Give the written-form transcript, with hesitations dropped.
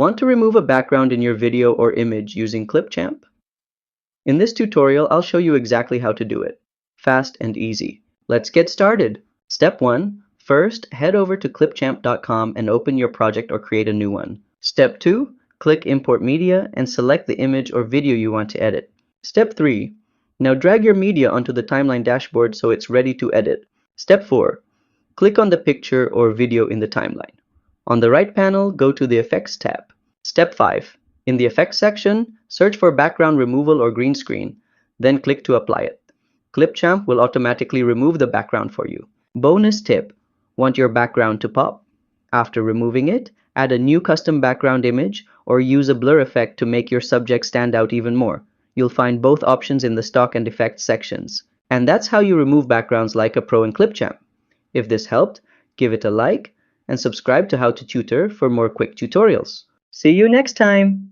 Want to remove a background in your video or image using Clipchamp? In this tutorial, I'll show you exactly how to do it. Fast and easy. Let's get started. Step 1. First, head over to clipchamp.com and open your project or create a new one. Step 2. Click Import Media and select the image or video you want to edit. Step 3. Now drag your media onto the timeline dashboard so it's ready to edit. Step 4. Click on the picture or video in the timeline. On the right panel, go to the Effects tab. Step 5. In the Effects section, search for background removal or green screen, then click to apply it. Clipchamp will automatically remove the background for you. Bonus tip: want your background to pop? After removing it, add a new custom background image or use a blur effect to make your subject stand out even more. You'll find both options in the Stock and Effects sections. And that's how you remove backgrounds like a pro in Clipchamp. If this helped, give it a like and subscribe to How to Tutor for more quick tutorials. See you next time!